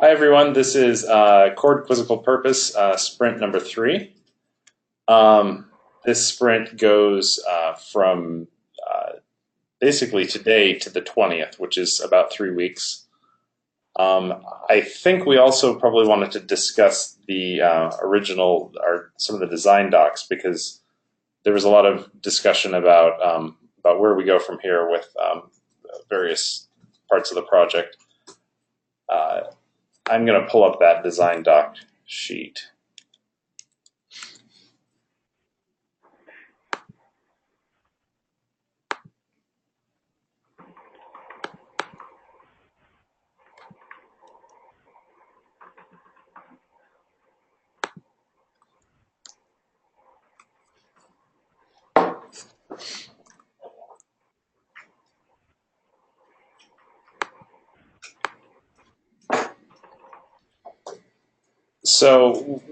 Hi everyone, this is Chord Quizzical Purpose sprint number 3. This sprint goes from basically today to the 20th, which is about 3 weeks. I think we also probably wanted to discuss the original, or some of the design docs, because there was a lot of discussion about where we go from here with various parts of the project. I'm going to pull up that design doc sheet. So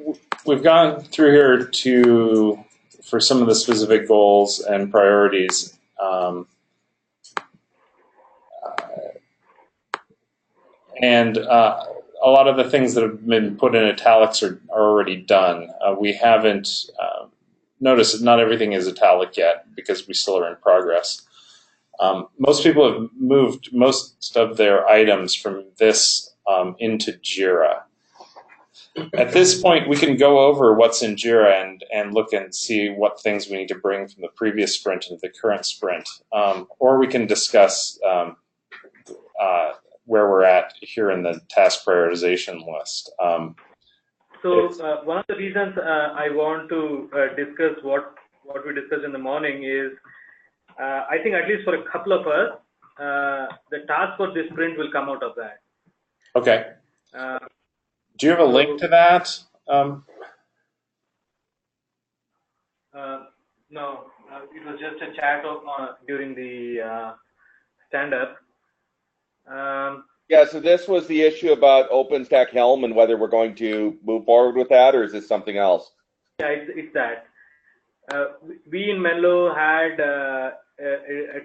we've gone through here for some of the specific goals and priorities. And a lot of the things that have been put in italics are already done. We haven't noticed that not everything is italic yet because we still are in progress. Most people have moved most of their items from this into Jira. At this point, we can go over what's in Jira and look and see what things we need to bring from the previous sprint into the current sprint. Or we can discuss where we're at here in the task prioritization list. One of the reasons I want to discuss what we discussed in the morning is, I think at least for a couple of us, the task for this sprint will come out of that. Okay. Do you have a link to that? No, it was just a chat during the stand-up. Yeah, so this was the issue about OpenStack Helm and whether we're going to move forward with that, or is this something else? Yeah, it's that. We in Menlo had a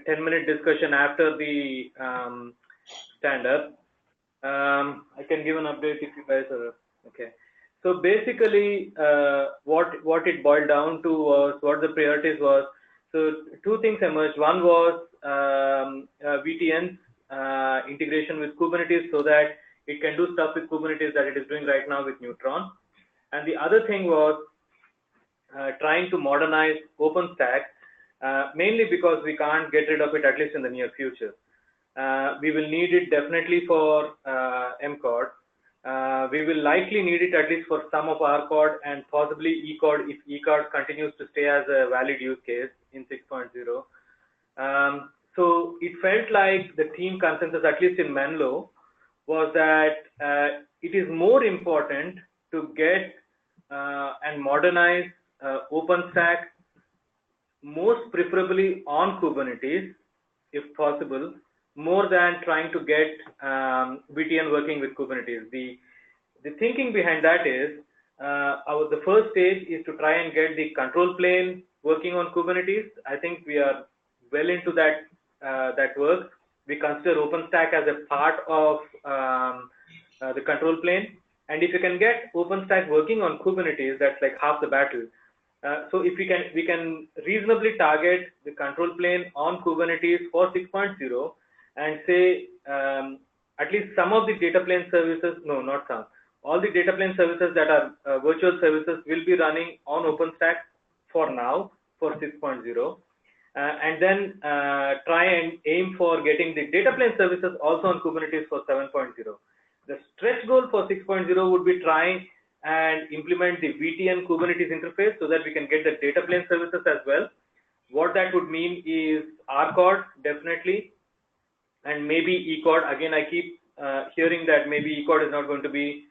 10-minute discussion after the stand-up. I can give an update if you guys are okay. So basically, what it boiled down to was what the priorities was. So two things emerged. One was VTN's integration with Kubernetes so that it can do stuff with Kubernetes that it is doing right now with Neutron. And the other thing was trying to modernize OpenStack, mainly because we can't get rid of it, at least in the near future. We will need it definitely for MCOD. We will likely need it at least for some of our code and possibly eCode if eCode continues to stay as a valid use case in 6.0. So it felt like the team consensus, at least in Menlo, was that it is more important to get and modernize OpenStack, most preferably on Kubernetes, if possible, more than trying to get VTN working with Kubernetes. The thinking behind that is the first stage is to try and get the control plane working on Kubernetes. I think we are well into that work. We consider OpenStack as a part of the control plane. And if you can get OpenStack working on Kubernetes, that's like half the battle. So if we can reasonably target the control plane on Kubernetes for 6.0 and say at least some of the data plane services, no, not some, all the data plane services that are virtual services will be running on OpenStack for now for 6.0. And then try and aim for getting the data plane services also on Kubernetes for 7.0. The stretch goal for 6.0 would be trying and implement the VTN Kubernetes interface so that we can get the data plane services as well. What that would mean is RCOD, definitely, and maybe eCOD. Again, I keep hearing that maybe eCOD is not going to be,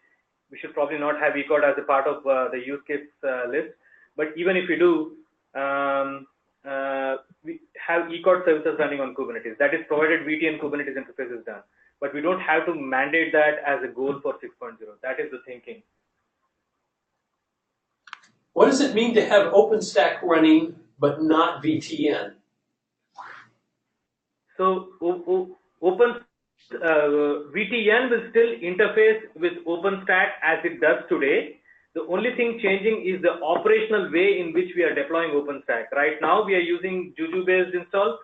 we should probably not have eCOD as a part of the use case list. But even if we do, we have eCOD services running on Kubernetes. That is provided VTN Kubernetes interface is done. But we don't have to mandate that as a goal for 6.0. That is the thinking. What does it mean to have OpenStack running but not VTN? So VTN will still interface with OpenStack as it does today. The only thing changing is the operational way in which we are deploying OpenStack. Right now, we are using Juju-based install.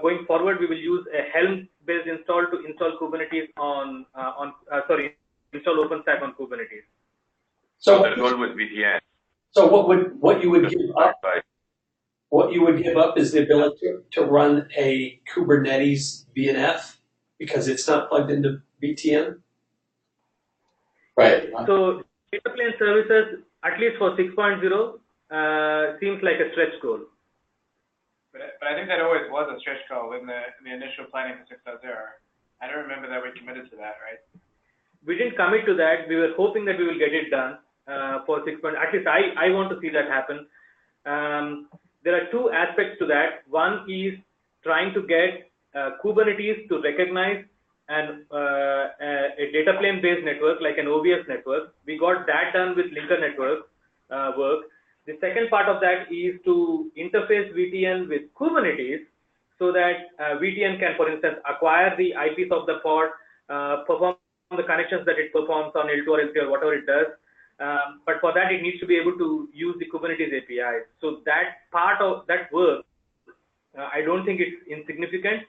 Going forward, we will use a Helm-based install to install Kubernetes install OpenStack on Kubernetes. So the goal with VTN. So what you would give up? What you would give up is the ability to run a Kubernetes VNF because it's not plugged into VTN. Right. So data plane services, at least for 6.0, seems like a stretch goal. But I think that always was a stretch goal in the initial planning for 6.0. I don't remember that we committed to that, right? We didn't commit to that. We were hoping that we will get it done for 6. At least I want to see that happen. There are two aspects to that. One is trying to get Kubernetes to recognize a data plane based network like an OVS network. We got that done with linker network work. The second part of that is to interface VTN with Kubernetes so that VTN can, for instance, acquire the IPs of the pod, perform the connections that it performs on L2 or L3 or whatever it does. But for that, it needs to be able to use the Kubernetes API. So that part of that work, I don't think it's insignificant.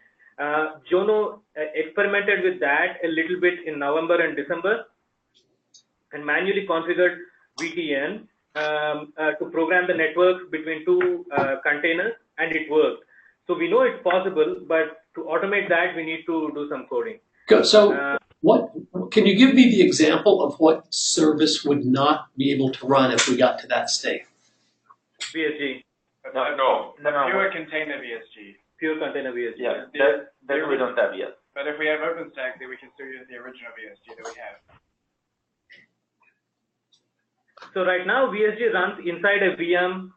Jono experimented with that a little bit in November and December and manually configured VTN to program the network between two containers, and it worked. So we know it's possible, but to automate that, we need to do some coding. So what can you give me the example of what service would not be able to run if we got to that state? VSG. No. Pure container VSG. Pure container VSG. Yeah, that we don't have yet. But if we have OpenStack, then we can still use the original VSG that we have. So right now, VSG runs inside a VM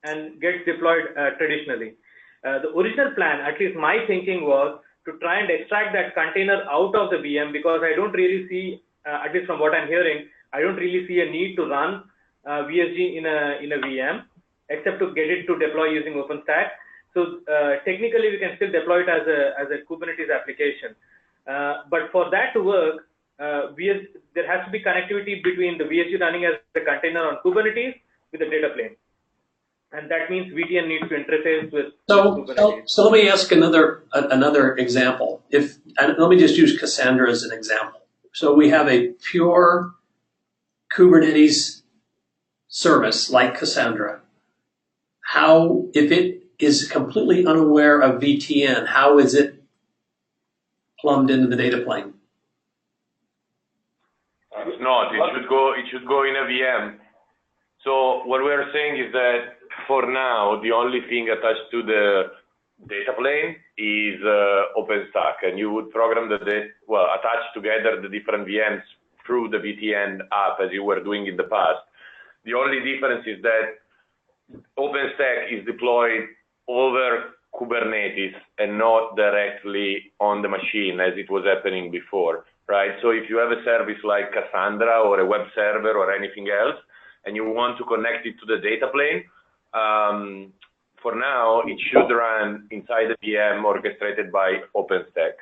and gets deployed traditionally. The original plan, at least my thinking, was to try and extract that container out of the VM, because I don't really see, at least from what I'm hearing, I don't really see a need to run VSG in a VM, except to get it to deploy using OpenStack. So technically, we can still deploy it as a Kubernetes application. But for that to work, there has to be connectivity between the VSG running as a container on Kubernetes with the data plane. And that means VTN needs to interface with Kubernetes. So let me ask another example. Let me just use Cassandra as an example. So we have a pure Kubernetes service like Cassandra. If it is completely unaware of VTN, how is it plumbed into the data plane? It's not. It should go in a VM. So what we're saying is that for now, the only thing attached to the data plane is OpenStack, and you would program attach together the different VMs through the VTN app as you were doing in the past. The only difference is that OpenStack is deployed over Kubernetes and not directly on the machine as it was happening before, right? So if you have a service like Cassandra or a web server or anything else, and you want to connect it to the data plane, for now, it should run inside the VM orchestrated by OpenStack.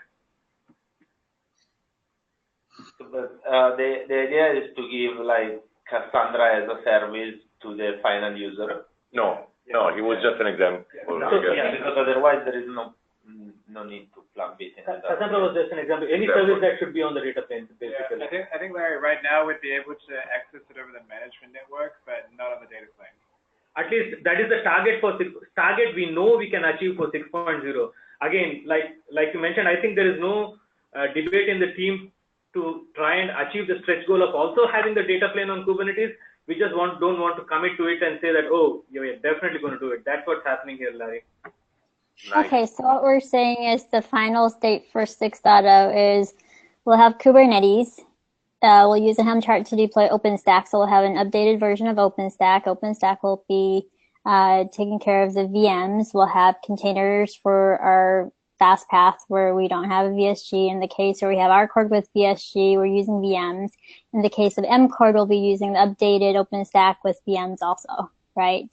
But the idea is to give like Cassandra as a service to the final user. No, it was just an example. Because otherwise there is no need to plug it in. Cassandra was just an example. Any service that should be on the data plane, basically. Yeah, I think Larry, right now we'd be able to access it over the management network, but not on the data plane. At least that is the target we know we can achieve for 6.0. Again, like you mentioned, I think there is no debate in the team to try and achieve the stretch goal of also having the data plane on Kubernetes. We just don't want to commit to it and say that, oh, you're definitely going to do it. That's what's happening here, Larry. Nice. Okay, so what we're saying is the final state for 6.0 is we'll have Kubernetes. We'll use a Helm chart to deploy OpenStack, so we'll have an updated version of OpenStack. OpenStack will be taking care of the VMs. We'll have containers for our fast path where we don't have a VSG. In the case where we have RCord with VSG, we're using VMs. In the case of MCord, we'll be using the updated OpenStack with VMs also, right?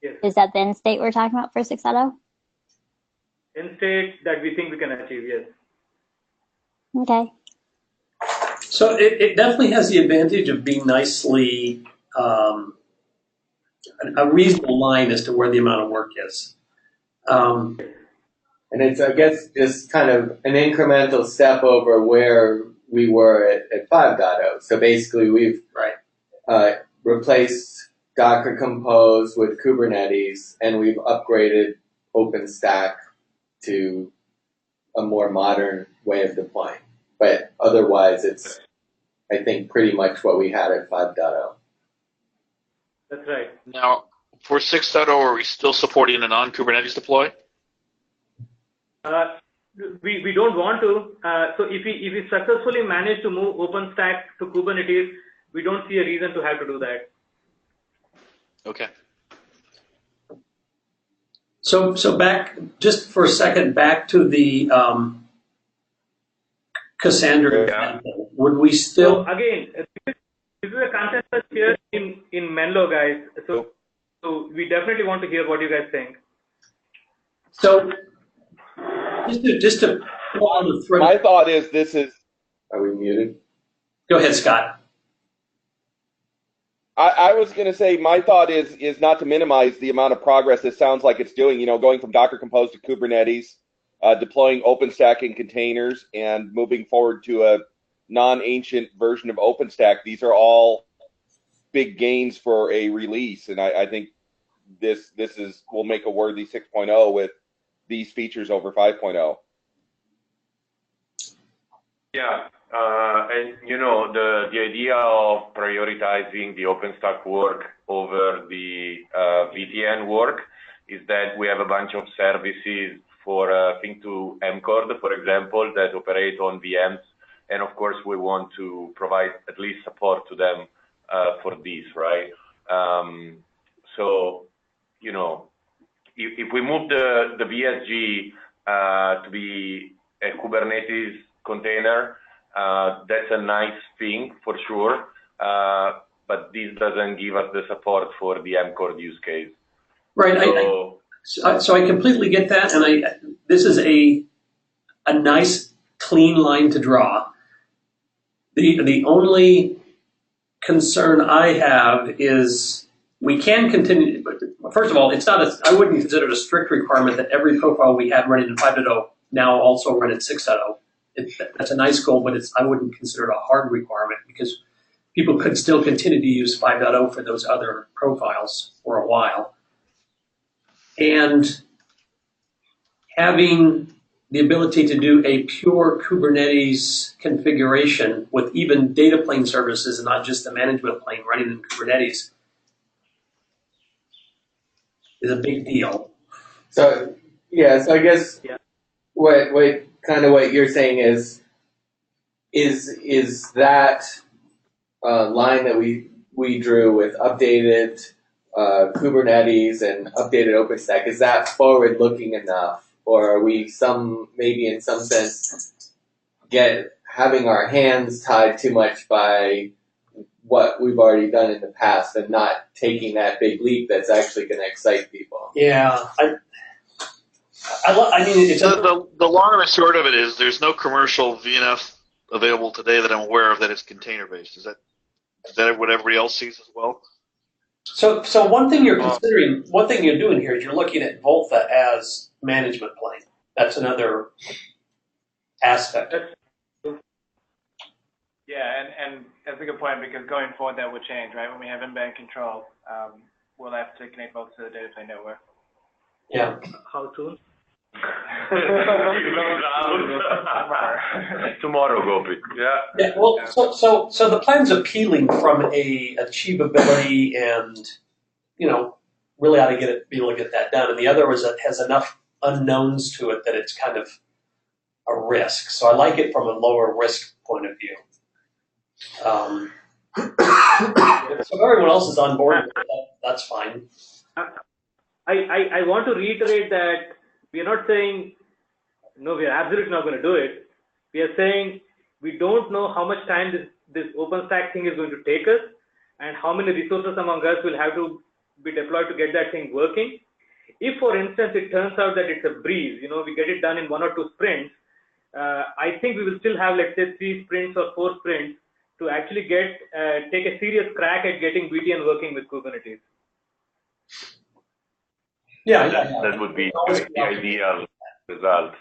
Yes. Is that the end state we're talking about for 6.0? End state that we think we can achieve, yes. Okay. So it definitely has the advantage of being nicely a reasonable line as to where the amount of work is. And it's, I guess, just kind of an incremental step over where we were at 5.0. So basically, we've replaced Docker Compose with Kubernetes, and we've upgraded OpenStack to a more modern way of deploying. But otherwise, it's, I think, pretty much what we had at 5.0. That's right. Now, for 6.0, are we still supporting a non-Kubernetes deploy? We don't want to. So if we successfully manage to move OpenStack to Kubernetes, we don't see a reason to have to do that. Okay. So back, just for a second, back to the Cassandra example. Would we still? So again, this is a consensus here in Menlo, guys. So we definitely want to hear what you guys think. So just to pull on the thread. My thought is this is. Are we muted? Go ahead, Scott. I was going to say my thought is not to minimize the amount of progress it sounds like it's doing. You know, going from Docker Compose to Kubernetes, deploying OpenStack in containers, and moving forward to a non-ancient version of OpenStack. These are all big gains for a release, and I think this will make a worthy 6.0 with these features over 5.0. Yeah, and you know, the idea of prioritizing the OpenStack work over the VTN work is that we have a bunch of services for Think to MCORD, for example, that operate on VMs, and of course we want to provide at least support to them for this, right? So, you know, if we move the VSG to be a Kubernetes container, that's a nice thing for sure, but this doesn't give us the support for the MCORD use case. Right. So I completely get that, and this is a nice clean line to draw. The only concern I have is we can continue. First of all, it's not. I wouldn't consider it a strict requirement that every profile we had running in 5.0 now also run at 6.0. That's a nice goal, but I wouldn't consider it a hard requirement because people could still continue to use 5.0 for those other profiles for a while. And having the ability to do a pure Kubernetes configuration with even data plane services and not just the management plane running in Kubernetes is a big deal. So yeah, so I guess what you're saying is that line that we drew with updated Kubernetes and updated OpenStack, is that forward looking enough, or are we maybe in some sense having our hands tied too much by what we've already done in the past and not taking that big leap that's actually going to excite people? Yeah, I mean, it's the long and the short of it is there's no commercial VNF available today that I'm aware of that is container based. Is that what everybody else sees as well? So one thing you're considering, one thing you're doing here is you're looking at Volta as management plane. That's another aspect. Yeah, and that's a good point because going forward that would change, right? When we have in-band control, we'll have to connect both to the data plane network. Yeah. How soon? Tomorrow, Gopi. Yeah. Well, so the plan's appealing from a achievability and, you know, really ought to be able to get that done. And the other was that has enough unknowns to it that it's kind of a risk. So I like it from a lower risk point of view. So if everyone else is on board with that, that's fine. I want to reiterate that we are not saying, no, we are absolutely not going to do it. We are saying we don't know how much time this OpenStack thing is going to take us and how many resources among us will have to be deployed to get that thing working. If, for instance, it turns out that it's a breeze, you know, we get it done in 1 or 2 sprints, I think we will still have, let's say, 3 sprints or 4 sprints to actually take a serious crack at getting VTN working with Kubernetes. Yeah, That would be the ideal result.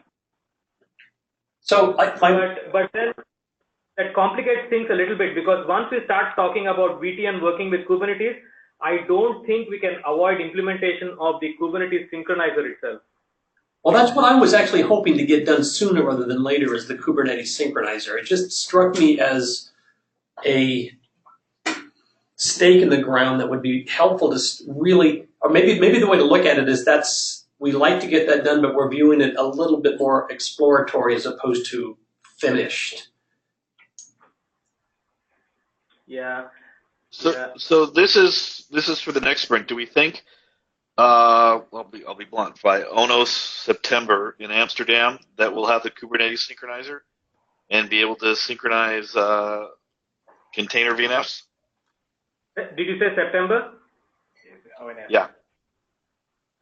So, but then that complicates things a little bit, because once we start talking about VTN working with Kubernetes, I don't think we can avoid implementation of the Kubernetes synchronizer itself. well, that's what I was actually hoping to get done sooner rather than later, is the Kubernetes synchronizer. It just struck me as a stake in the ground that would be helpful to really, or maybe the way to look at it is we like to get that done, but we're viewing it a little bit more exploratory as opposed to finished. Yeah. So this is for the next sprint. Do we think? I'll be blunt. By ONOS September in Amsterdam, that we'll have the Kubernetes synchronizer and be able to synchronize container VNFs. Did you say September? Yeah.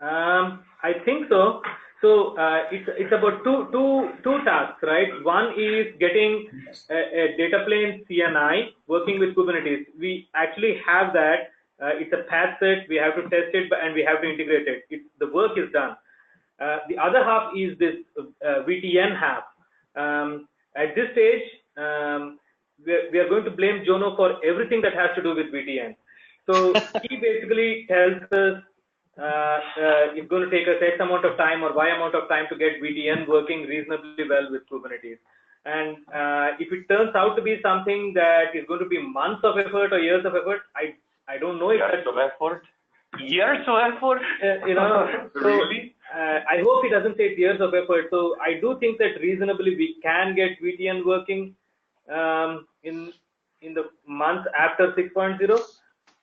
I think so. So it's about two tasks, right? One is getting a data plane CNI working with Kubernetes. We actually have that. It's a patch set. We have to test it, and we have to integrate it. The work is done. The other half is this VTN half. At this stage, we are going to blame Jono for everything that has to do with VTN. So he basically tells us it's going to take us X amount of time or Y amount of time to get VTN working reasonably well with Kubernetes. And if it turns out to be something that is going to be months of effort or years of effort, I don't know if years of effort. Years of effort. Really? I hope it doesn't take years of effort. So I do think that reasonably we can get VTN working in the months after 6.0.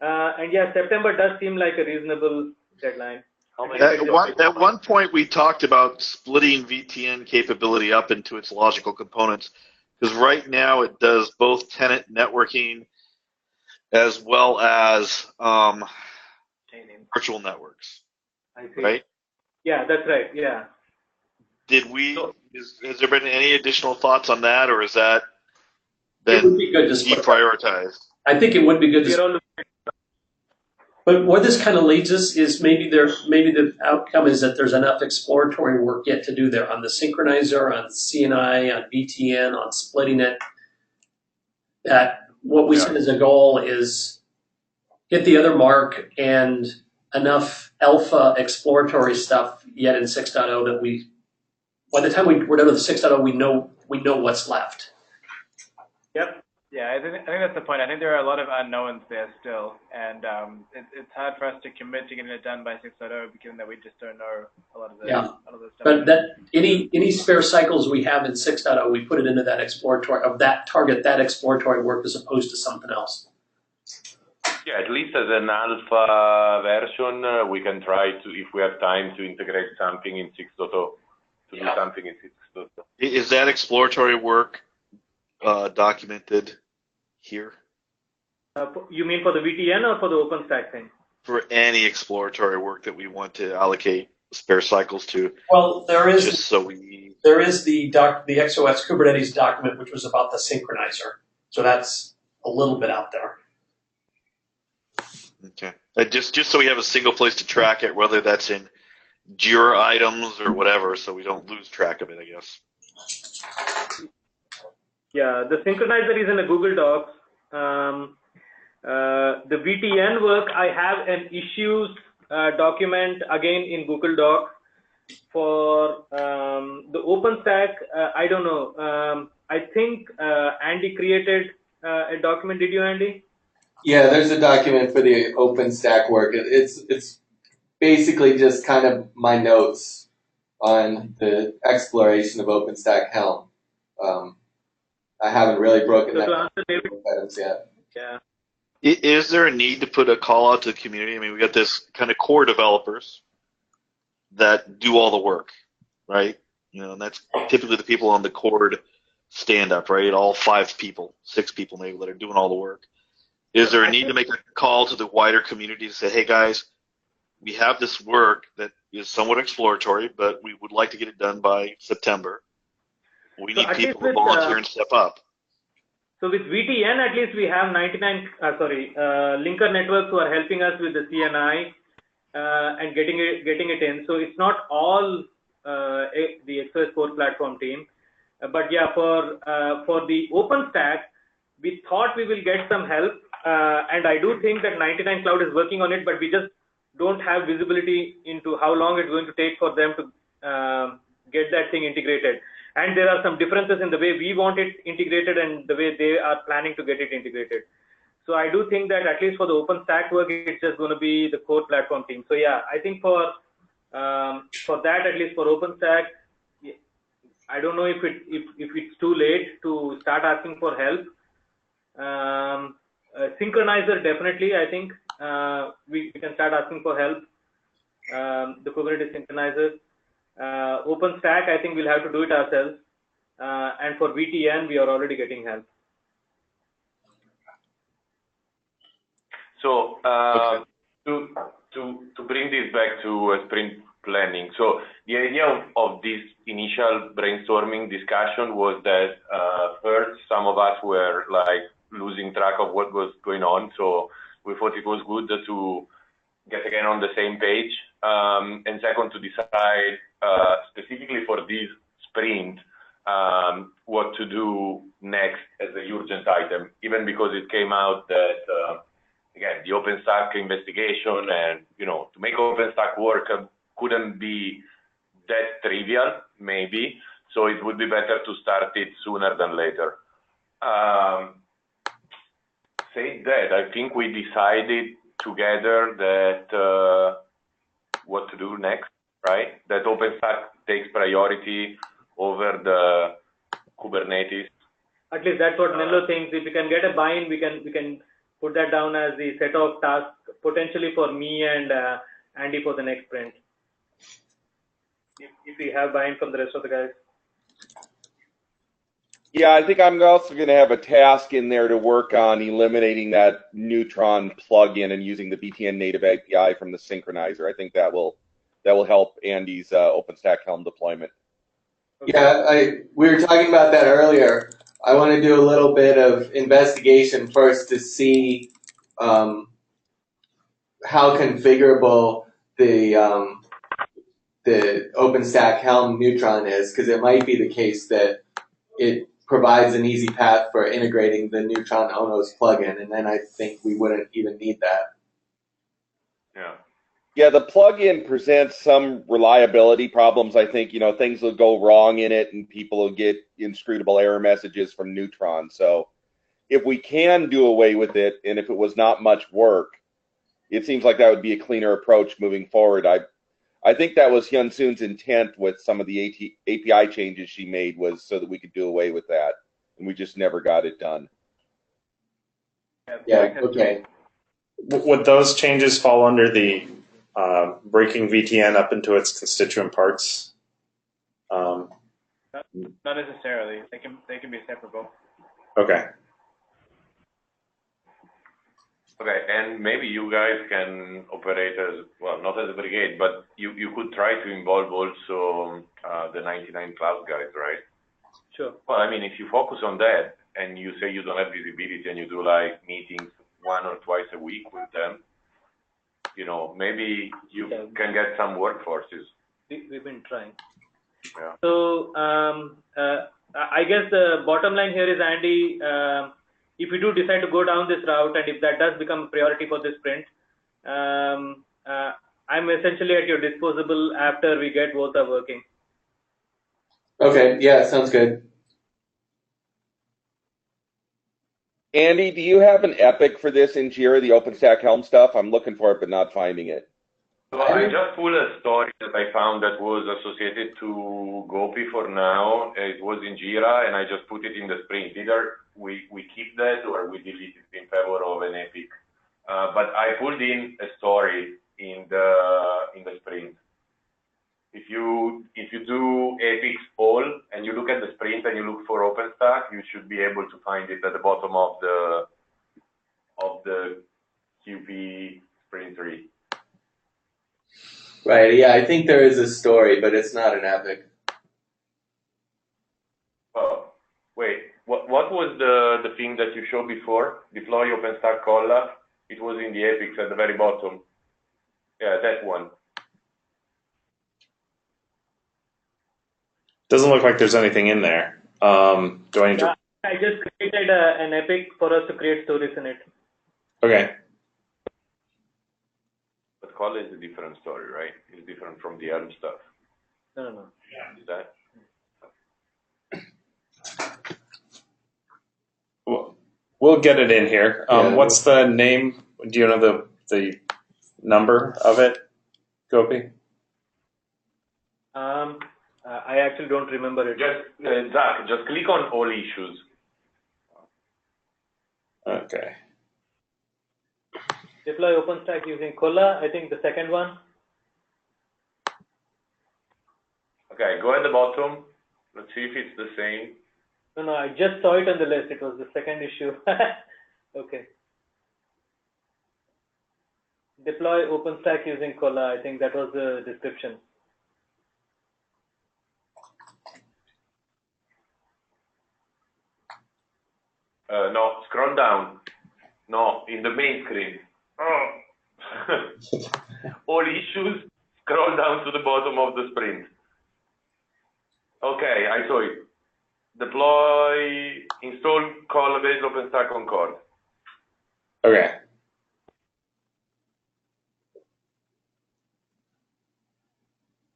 And yeah, September does seem like a reasonable deadline. At one point, we talked about splitting VTN capability up into its logical components, because right now it does both tenant networking as well as virtual networks. I see. Right? Yeah, that's right. Yeah. Has there been any additional thoughts on that, or is that been deprioritized? I think it would be good to. But where this kind of leads us is maybe the outcome is that there's enough exploratory work yet to do there on the synchronizer, on CNI, on VTN, on splitting it. That what we set as a goal is hit the other mark and enough alpha exploratory stuff yet in 6.0 that by the time we're done with 6.0, we know what's left. Yep. Yeah, I think that's the point. I think there are a lot of unknowns there still, and it's hard for us to commit to getting it done by 6.0, given that we just don't know a lot of the stuff. But that any spare cycles we have in 6.0, we put it into that exploratory that exploratory work as opposed to something else. Yeah, at least as an alpha version, we can try to, if we have time, to integrate something in 6.0, to do something in 6.0. Is that exploratory work documented here? You mean for the VTN or for the OpenStack thing? For any exploratory work that we want to allocate spare cycles to. Well, there is the XOS Kubernetes document, which was about the synchronizer. So that's a little bit out there. Okay. Just so we have a single place to track it, whether that's in Jira items or whatever, so we don't lose track of it, I guess. Yeah, the synchronizer is in a Google Docs. The VTN work, I have an issues document again in Google Docs. For the OpenStack, I don't know. I think Andy created a document. Did you, Andy? Yeah, there's a document for the OpenStack work. It's basically just kind of my notes on the exploration of OpenStack Helm. I haven't really broken that items yet. Yeah. Is there a need to put a call out to the community? I mean, we got this kind of core developers that do all the work, right? And that's typically the people on the cord stand up, right? All 5 people, 6 people maybe that are doing all the work. Is there a need to make a call to the wider community to say, hey guys, we have this work that is somewhat exploratory, but we would like to get it done by September. We So need at least people to with volunteer and step up. so with VTN, at least we have 99 linker networks who are helping us with the CNI and getting it in. So it's not all the Express Core platform team, but yeah, for the OpenStack, we thought we will get some help, and I do think that 99 Cloud is working on it, but we just don't have visibility into how long it's going to take for them to get that thing integrated. And there are some differences in the way we want it integrated and the way they are planning to get it integrated. So I do think that at least for the OpenStack work, it's just going to be the core platform team. So yeah, I think for that, at least for OpenStack, I don't know if it's too late to start asking for help. Synchronizer, definitely, I think we can start asking for help. The Kubernetes synchronizer. OpenStack, I think we'll have to do it ourselves. And for VTN, we are already getting help. So to bring this back to sprint planning. So the idea of this initial brainstorming discussion was that first, some of us were like losing track of what was going on. So we thought it was good to get again on the same page. And second, to decide specifically for this sprint what to do next as a urgent item, even because it came out that again, the OpenStack investigation and, to make OpenStack work couldn't be that trivial, maybe. So it would be better to start it sooner than later. Say that, I think we decided together that what to do next, right? That OpenStack takes priority over the Kubernetes. At least that's what Menlo thinks. If we can get a buy-in, we can put that down as the set of tasks potentially for me and Andy for the next sprint. If we have buy-in from the rest of the guys. Yeah, I think I'm also going to have a task in there to work on eliminating that Neutron plugin and using the VTN native API from the synchronizer. I think that will help Andy's OpenStack Helm deployment. Okay. Yeah, we were talking about that earlier. I want to do a little bit of investigation first to see how configurable the OpenStack Helm Neutron is, because it might be the case that it provides an easy path for integrating the Neutron Onos plugin, and then I think we wouldn't even need that. Yeah, the plugin presents some reliability problems. I think, things will go wrong in it and people will get inscrutable error messages from Neutron. So if we can do away with it, and if it was not much work, it seems like that would be a cleaner approach moving forward. I think that was Hyun Soon's intent with some of the API changes she made, was so that we could do away with that, and we just never got it done. Yeah, okay. Would those changes fall under the breaking VTN up into its constituent parts? Not necessarily. They can be separable. Okay. Okay, and maybe you guys can operate as, well, not as a brigade, but you could try to involve also the 99 Cloud guys, right? Sure. Well, I mean, if you focus on that and you say you don't have visibility and you do like meetings 1 or twice a week with them, maybe you can get some workforces. We've been trying. Yeah. So I guess the bottom line here is, Andy, if you do decide to go down this route, and if that does become a priority for this sprint, I'm essentially at your disposal after we get both are working. Okay, yeah, sounds good. Andy, do you have an epic for this in Jira, the OpenStack Helm stuff? I'm looking for it, but not finding it. So I just pulled a story that I found that was associated to Gopi for now. It was in Jira, and I just put it in the sprint. Either we keep that or we delete it in favor of an epic. But I pulled in a story in the sprint. If you do epics all and you look at the sprint and you look for OpenStack, you should be able to find it at the bottom of the QP sprint tree. Right, yeah, I think there is a story, but it's not an epic. was the thing that you showed before? Deploy OpenStack Colla. It was in the epics at the very bottom. Yeah, that one. Doesn't look like there's anything in there. Do I need to? I just created an epic for us to create stories in it. Okay. But Colla is a different story, right? It's different from the Helm stuff. No. Is that? We'll get it in here. What's the name? Do you know the number of it, Gopi? I actually don't remember it. Just Zach, just click on all issues. Okay. Deploy OpenStack using Colla. I think the second one. Okay, go at the bottom. Let's see if it's the same. No, I just saw it on the list. It was the second issue. Okay. Deploy OpenStack using Colla. I think that was the description. No, scroll down. No, in the main screen. Oh. All issues, scroll down to the bottom of the sprint. Okay, I saw it. Deploy, install Colla-based OpenStack Concord. Okay.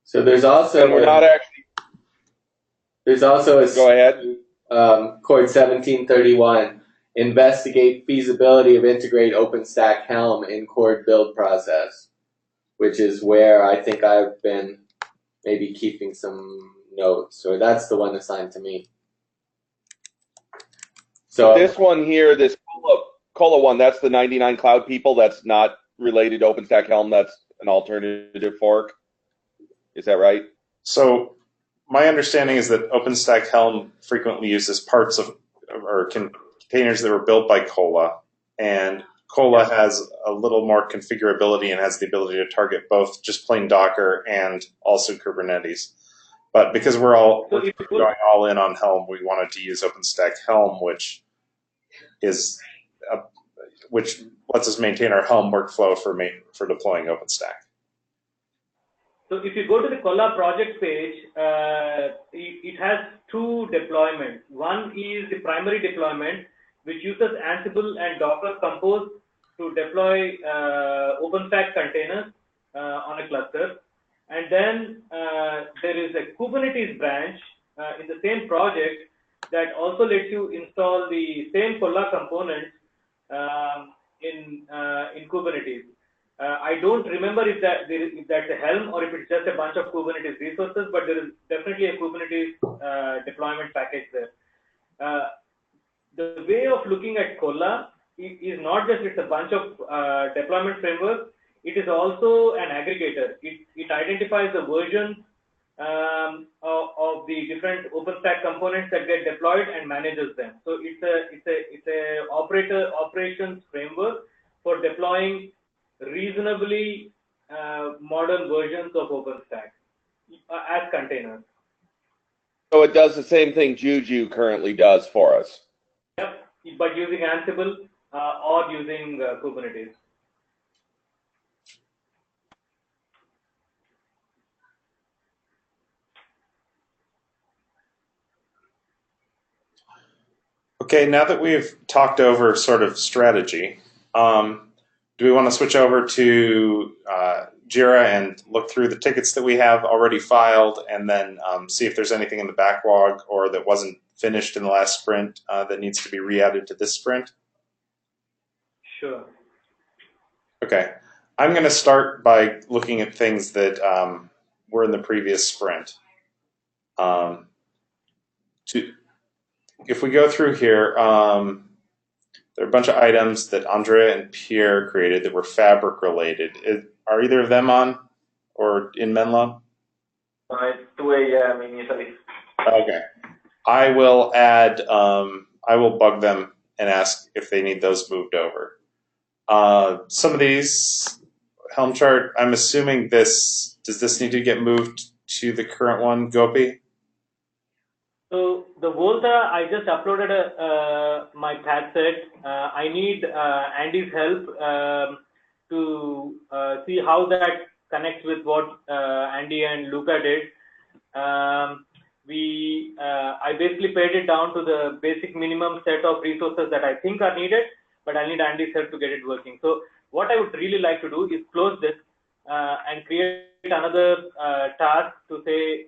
So there's also And we're not actually. there's also a Go ahead. Cord 1731. Investigate feasibility of integrate OpenStack Helm in Cord build process, which is where I think I've been maybe keeping some notes, or that's the one assigned to me. So This one here, this Colla one, that's the 99 Cloud people. That's not related to OpenStack Helm. That's an alternative fork. Is that right? So my understanding is that OpenStack Helm frequently uses parts of or containers that were built by Colla, and Colla has a little more configurability and has the ability to target both just plain Docker and also Kubernetes. But because we're going all in on Helm, we wanted to use OpenStack Helm, which lets us maintain our Helm workflow for deploying OpenStack. So if you go to the Colla project page, it has two deployments. One is the primary deployment, which uses Ansible and Docker Compose to deploy OpenStack containers on a cluster. And then there is a Kubernetes branch in the same project that also lets you install the same Colla components in Kubernetes. I don't remember if that's a Helm or if it's just a bunch of Kubernetes resources, but there is definitely a Kubernetes deployment package there. The way of looking at Colla is not just it's a bunch of deployment frameworks. It is also an aggregator. It identifies the versions of the different OpenStack components that get deployed and manages them. So it's a operations framework for deploying reasonably modern versions of OpenStack as containers. So it does the same thing Juju currently does for us. Yep, but using Ansible or using Kubernetes. Okay, now that we've talked over sort of strategy, do we want to switch over to Jira and look through the tickets that we have already filed and then see if there's anything in the backlog or that wasn't finished in the last sprint that needs to be re-added to this sprint? Sure. Okay. I'm going to start by looking at things that were in the previous sprint. If we go through here, there are a bunch of items that Andrea and Pierre created that were Fabric related. Are either of them on or in Menlo? It's 2 a.m. in Italy. Okay. I will add, I will bug them and ask if they need those moved over. Some of these, Helm chart, I'm assuming does this need to get moved to the current one, Gopi? So the Volta, I just uploaded my pad set. I need Andy's help to see how that connects with what Andy and Luca did. I basically paid it down to the basic minimum set of resources that I think are needed, but I need Andy's help to get it working. So what I would really like to do is close this and create another task to say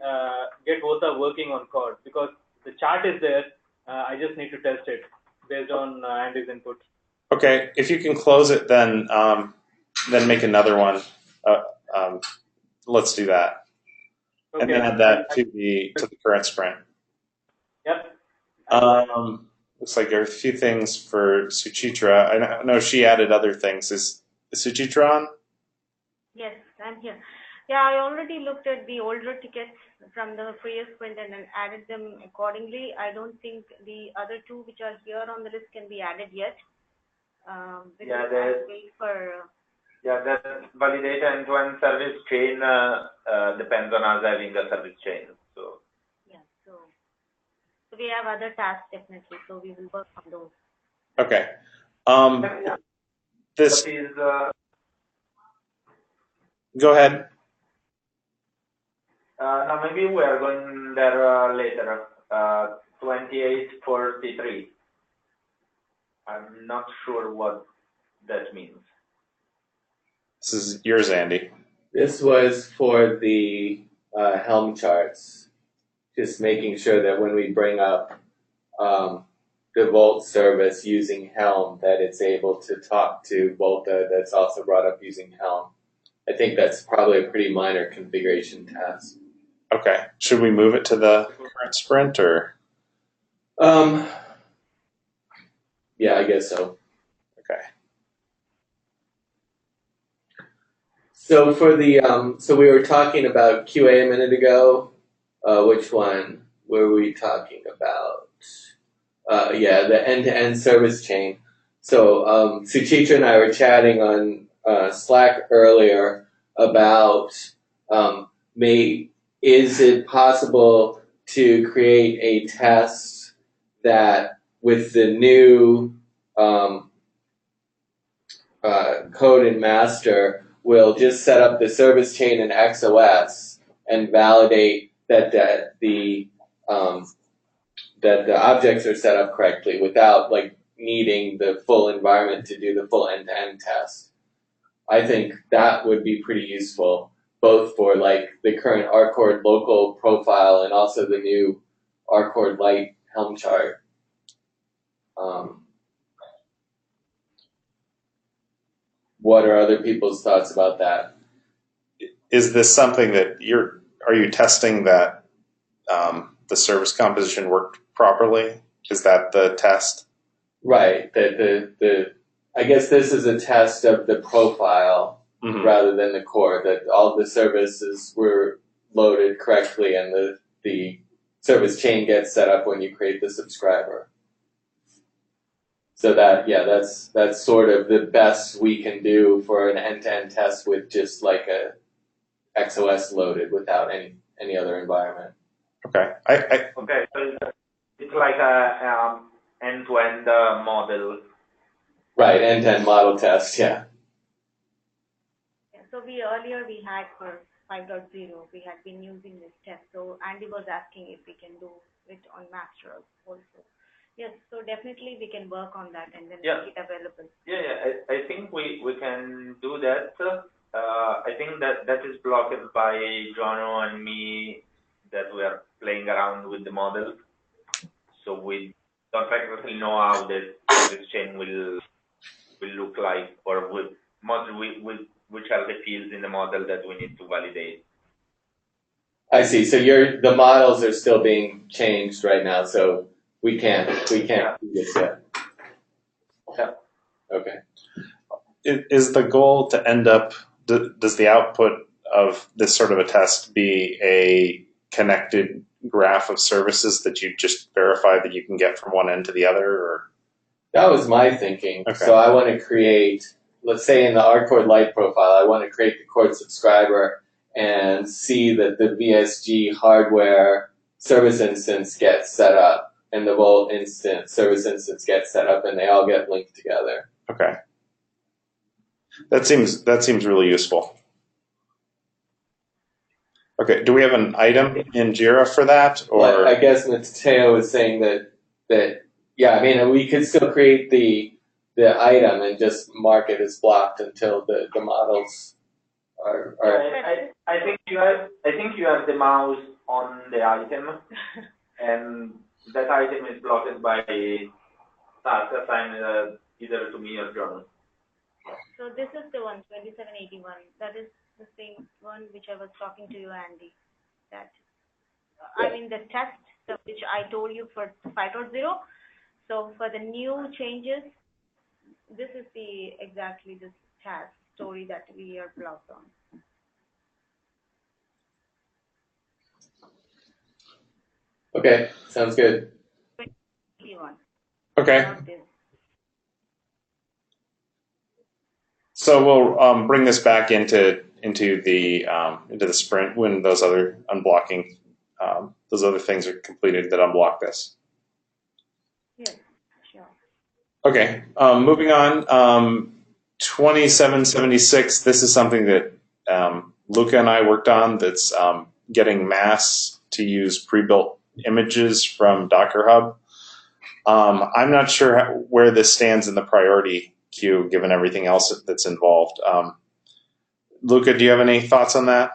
get Volta working on Cord, because the chart is there. I just need to test it based on Andy's input. Okay, if you can close it, then make another one. Let's do that, Okay. and then add that to the current sprint. Yep. Looks like there are a few things for Suchitra. I know she added other things. Is Suchitra on? Yes, I'm here. Yeah, I already looked at the older tickets from the previous sprint and then added them accordingly. I don't think the other two which are here on the list can be added yet. Yeah, I'll wait for. The validate end-to-end service chain depends on us having the service chain. So. Yeah, so we have other tasks definitely, so we will work on those. Okay. This is. Go ahead. No, maybe we are going there later. 2843. I'm not sure what that means. This is yours, Andy. This was for the Helm charts. Just making sure that when we bring up the Volt service using Helm, that it's able to talk to Volta that's also brought up using Helm. I think that's probably a pretty minor configuration task. Okay. Should we move it to the current sprint, or? Yeah, I guess so. Okay. So for the so we were talking about QA a minute ago. Which one were we talking about? Yeah, the end-to-end service chain. So Suchitra and I were chatting on Slack earlier about is it possible to create a test that with the new code in master will just set up the service chain in XOS and validate that the objects are set up correctly without like needing the full environment to do the full end-to-end test. I think that would be pretty useful, both for like the current RCord local profile and also the new RCord Lite Helm chart. What are other people's thoughts about that? Is this something that are you testing that the service composition worked properly? Is that the test? Right. I guess this is a test of the profile rather than the core, that all the services were loaded correctly and the service chain gets set up when you create the subscriber. So that's sort of the best we can do for an end-to-end test with just like a XOS loaded without any other environment. Okay. Okay, so it's like a end-to-end model. Right, end-to-end model test, yeah. So earlier we had for 5.0, we had been using this test. So Andy was asking if we can do it on master also. Yes, so definitely we can work on that and then make it available. Yeah, I think we can do that. I think that is blocked by Jono and me, that we are playing around with the model. So we don't exactly know how this chain will look like, or which are the fields in the model that we need to validate. I see. So the models are still being changed right now, so we can't do this yet. Yeah. Okay. Is the goal to end up? Does the output of this sort of a test be a connected graph of services that you just verify that you can get from one end to the other? Or? That was my thinking. Okay. So I want to create, let's say in the RCord Lite profile, I want to create the Cord subscriber and see that the VSG hardware service instance gets set up and the Vault service instance gets set up and they all get linked together. Okay. That seems really useful. Okay, do we have an item in Jira for that? Or Well, I guess Matteo was saying that yeah, I mean, we could still create the item and just mark it as blocked until the models are. I think you have the mouse on the item, and that item is blocked by task assigned either to me or John. So this is the one, 2781. That is the same one which I was talking to you, Andy. That I mean the test which I told you for 5.0. So for the new changes, this is exactly this task story that we are blocked on. Okay, sounds good. 21. okay. Not this. So we'll bring this back into the sprint when those other unblocking those other things are completed that unblock this. Yes, sure. Okay, moving on. 2776. This is something that Luca and I worked on. That's getting Mass to use pre-built images from Docker Hub. I'm not sure where this stands in the priority queue, given everything else that's involved. Luca, do you have any thoughts on that?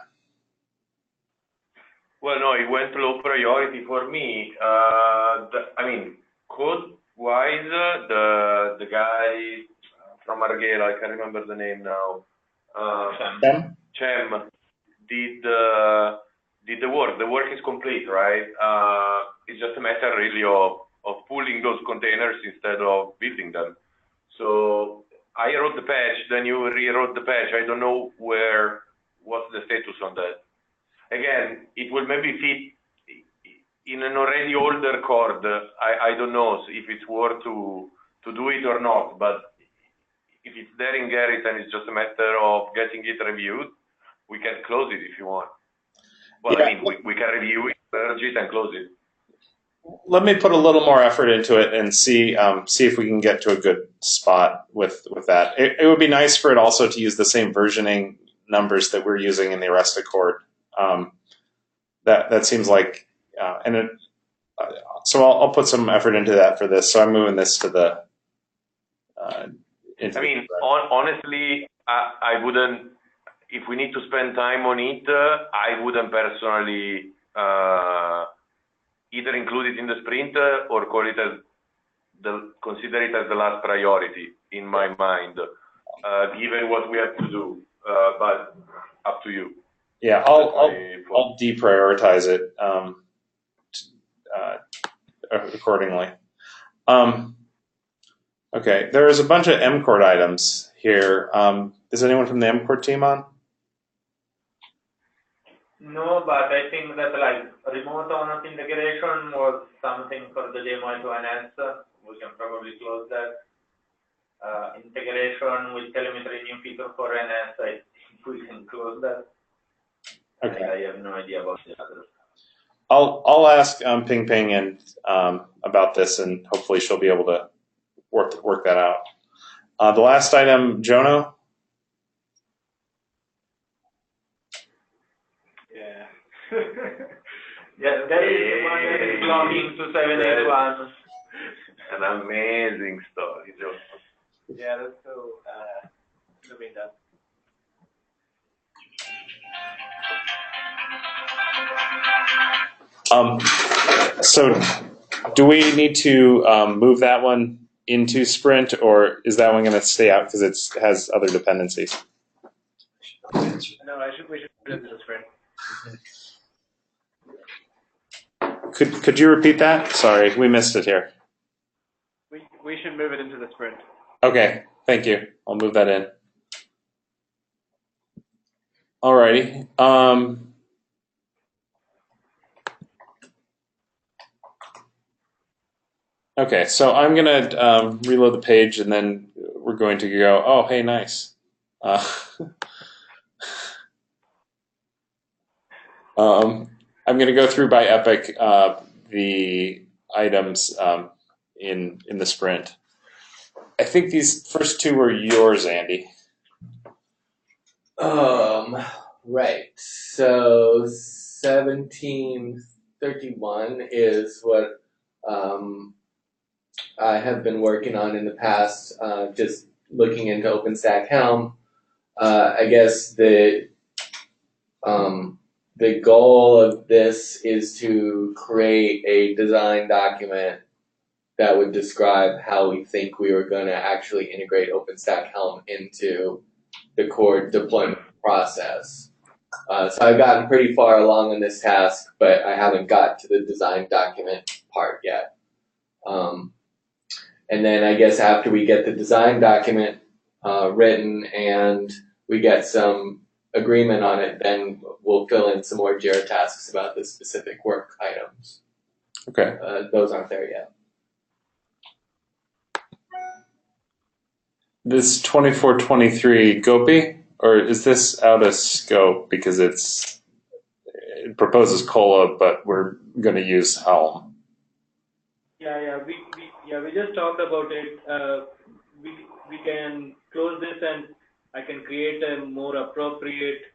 Well, no, it went low priority for me. I mean, code-wise, the guy from Argela, I can't remember the name now. Chem did the work. The work is complete, right? It's just a matter really of pulling those containers instead of building them. So I wrote the patch, then you rewrote the patch. I don't know what's the status on that. Again, it will maybe fit in an already older code. I don't know if it's worth to do it or not, but if it's there in Gerrit and it's just a matter of getting it reviewed, we can close it if you want. Well, yeah. I mean, we can review it, merge it, and close it. Let me put a little more effort into it and see if we can get to a good spot with that. It would be nice for it also to use the same versioning numbers that we're using in the Arista core. That seems like, so I'll put some effort into that for this. So I'm moving this to the. Honestly, I wouldn't. If we need to spend time on it, I wouldn't personally either include it in the sprint or call it as consider it as the last priority in my mind, given what we have to do. But up to you. Yeah, I'll deprioritize it accordingly. Okay, there's a bunch of MCORD items here. Is anyone from the MCORD team on? No, but I think that like remote on-off integration was something for the demo to NS. We can probably close that. Integration with telemetry new feature for NS, I think we can close that. Okay. I have no idea about the others. I'll ask Ping Ping and about this, and hopefully she'll be able to work that out. The last item, Jono. Yeah. Yeah, that is the one that is belonging to 781. An amazing story, Jono. Yeah, that's so moving that. So do we need to move that one into Sprint, or is that one going to stay out because it has other dependencies? No, we should put it into the Sprint. Could you repeat that? Sorry, we missed it here. We should move it into the Sprint. Okay, thank you. I'll move that in. Alrighty. Okay, so I'm going to reload the page, and then we're going to go, oh, hey, nice. I'm going to go through by epic the items in the sprint. I think these first two were yours, Andy. Right. So 1731 is what I have been working on in the past, just looking into OpenStack Helm. I guess the goal of this is to create a design document that would describe how we think we were going to actually integrate OpenStack Helm into the core deployment process. So I've gotten pretty far along in this task, but I haven't got to the design document part yet. And then I guess after we get the design document written and we get some agreement on it, then we'll fill in some more JIRA tasks about the specific work items. Okay. Those aren't there yet. This 2423 Gopi, or is this out of scope because it proposes Cola, but we're going to use Helm? Yeah, we just talked about it. We can close this, and I can create a more appropriate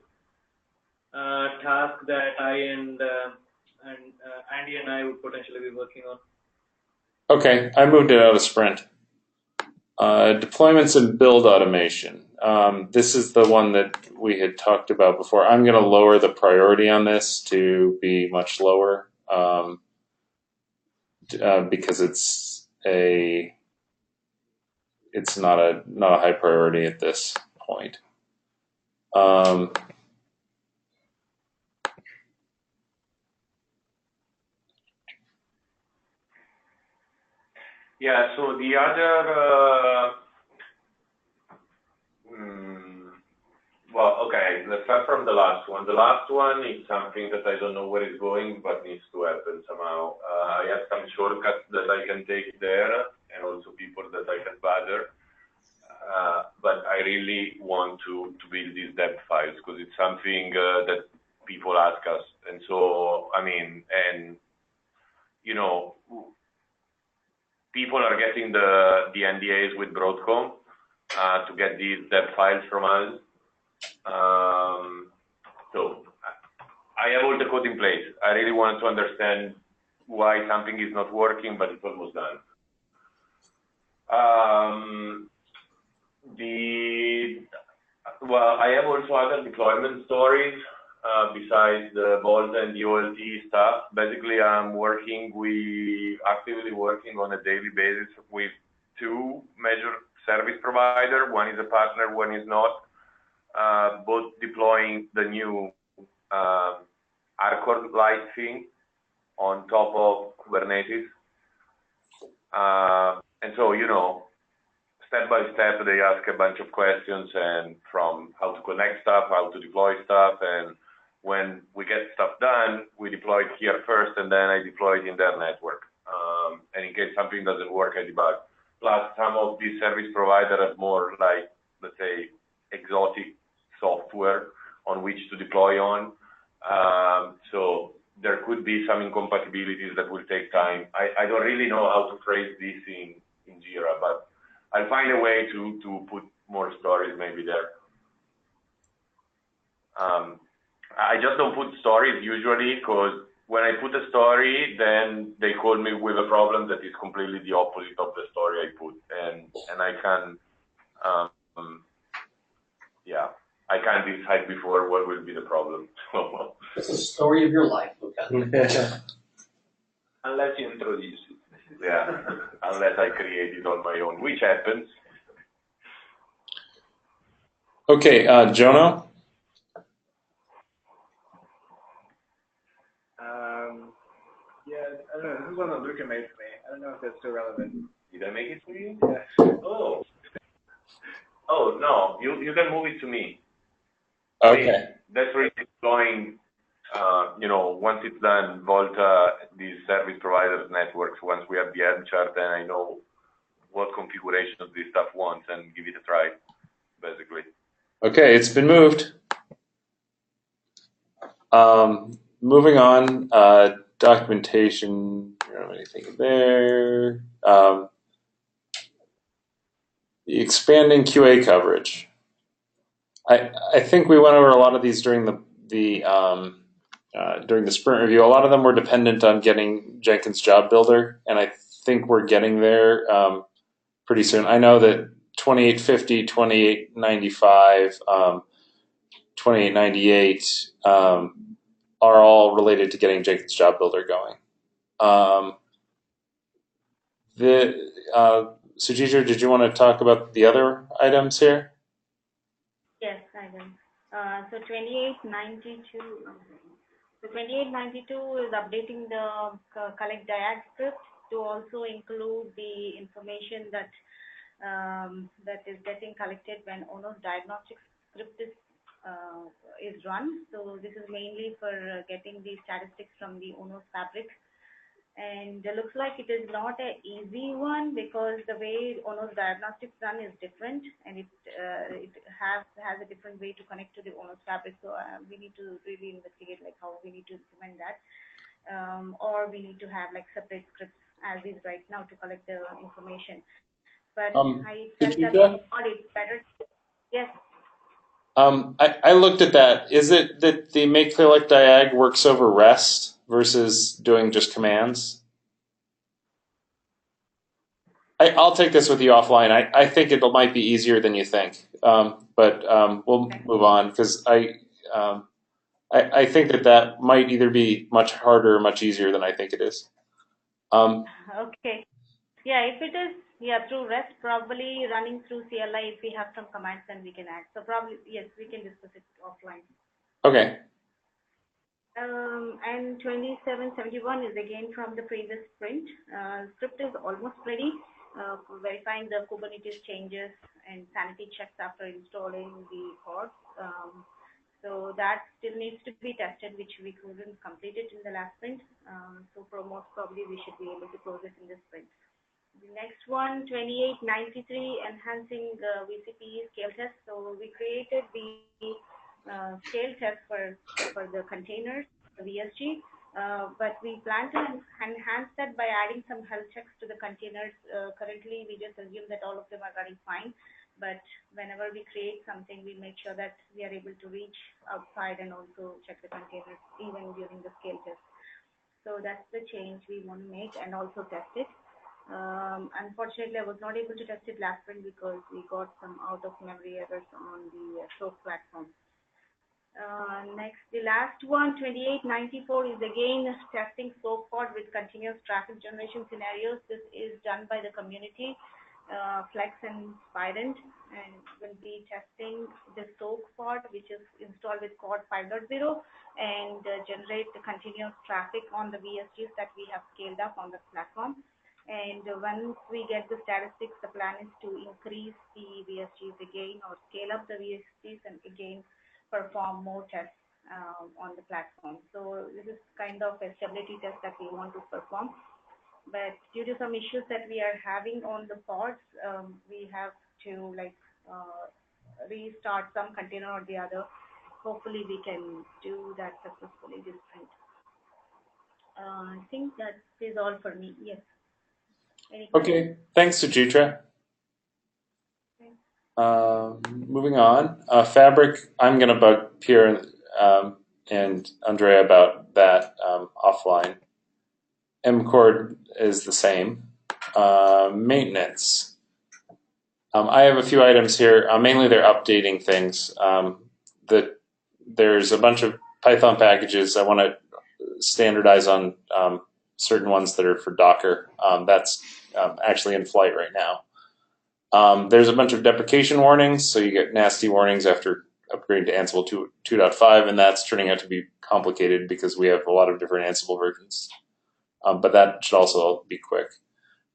task that Andy and I would potentially be working on. Okay, I moved it out of sprint. Deployments and build automation. This is the one that we had talked about before. I'm going to lower the priority on this to be much lower because it's not a high priority at this point. Yeah, so the other, well, okay, let's start from the last one. The last one is something that I don't know where it's going, but needs to happen somehow. I have some shortcuts that I can take there, and also people that I can bother. But I really want to build these deb files because it's something that people ask us. And so, I mean, and, you know, people are getting the NDAs with Broadcom to get these deb files from us. So I have all the code in place. I really want to understand why something is not working, but it's almost done. Well, I have also other deployment stories besides the Vault and the OLT stuff. Basically, I'm actively working on a daily basis with two major service providers. One is a partner, one is not. Both deploying the new Arcor Lite thing on top of Kubernetes. And so, you know, step by step, they ask a bunch of questions, and from how to connect stuff, how to deploy stuff, and when we get stuff done, we deploy it here first, and then I deploy it in their network. And in case something doesn't work, I debug. Plus, some of these service providers have more, like, let's say, exotic software on which to deploy on. So there could be some incompatibilities that will take time. I don't really know how to phrase this in Jira, but I'll find a way to put more stories maybe there. I just don't put stories usually, because when I put a story, then they call me with a problem that is completely the opposite of the story I put, and I can, yeah, I can't decide before what will be the problem. It's the story of your life, Luca. Unless you introduce it. Yeah, unless I create it on my own, which happens. Okay, Jono? Yeah, I don't know. This is one that Luca made for me. I don't know if that's still relevant. Did I make it for you? Yeah. Oh no, you can move it to me. Okay. I mean, that's really deploying, you know, once it's done, Volta, these service providers networks, once we have the Helm chart, then I know what configuration of this stuff wants and give it a try, basically. Okay, it's been moved. moving on, documentation, I don't have anything there. The expanding QA coverage. I think we went over a lot of these during during the sprint review. A lot of them were dependent on getting Jenkins Job Builder, and I think we're getting there pretty soon. I know that 2850, 2895, 2898 are all related to getting Jenkins Job Builder going. Sujitra, did you want to talk about the other items here? Yes, I will. So 2892. So 2892 is updating the collect diag script to also include the information that that is getting collected when ONOS diagnostic script is run. So this is mainly for getting the statistics from the ONOS fabric. And it looks like it is not an easy one because the way ONOS diagnostics run is different, and it has a different way to connect to the ONOS fabric. So we need to really investigate like how we need to implement that, or we need to have like separate scripts as is right now to collect the information. But I felt that it's better. Yes. I looked at that. Is it that the make collect diag works over REST versus doing just commands? I'll take this with you offline. I think it might be easier than you think, but we'll move on because I think that might either be much harder or much easier than I think it is. Okay. Yeah, if it is through REST, probably running through CLI. If we have some commands, then we can add. So probably yes, we can discuss it offline. Okay. And 2771 is again from the previous sprint. Script is almost ready for verifying the Kubernetes changes and sanity checks after installing the pods. So that still needs to be tested, which we couldn't complete it in the last sprint. So most probably we should be able to close it in this sprint. The next one, 2893, enhancing the VCP scale test. So we created the scale test for the containers, the VSG, but we plan to enhance that by adding some health checks to the containers. Currently, we just assume that all of them are running fine, but whenever we create something, we make sure that we are able to reach outside and also check the containers even during the scale test. So that's the change we want to make and also test it. Unfortunately, I was not able to test it last sprint because we got some out-of-memory errors on the SOAP platform. Next, the last one, 2894, is again testing SOAP pod with continuous traffic generation scenarios. This is done by the community, Flex and Spirent, and will be testing the SOAP pod, which is installed with Cord 5.0, and generate the continuous traffic on the VSGs that we have scaled up on the platform. And once we get the statistics, the plan is to increase the VSGs again or scale up the VSGs and again perform more tests on the platform. So this is kind of a stability test that we want to perform. But due to some issues that we are having on the pods, we have to restart some container or the other. Hopefully we can do that successfully this sprint. I think that is all for me. Yes. Okay, thanks, Sujitra. Moving on, Fabric, I'm going to bug Pierre and Andrea about that offline. MCord is the same. Maintenance. I have a few items here. Mainly they're updating things. There's a bunch of Python packages. I want to standardize on certain ones that are for Docker. That's actually in flight right now. There's a bunch of deprecation warnings, so you get nasty warnings after upgrading to Ansible 2.5, and that's turning out to be complicated because we have a lot of different Ansible versions. But that should also be quick.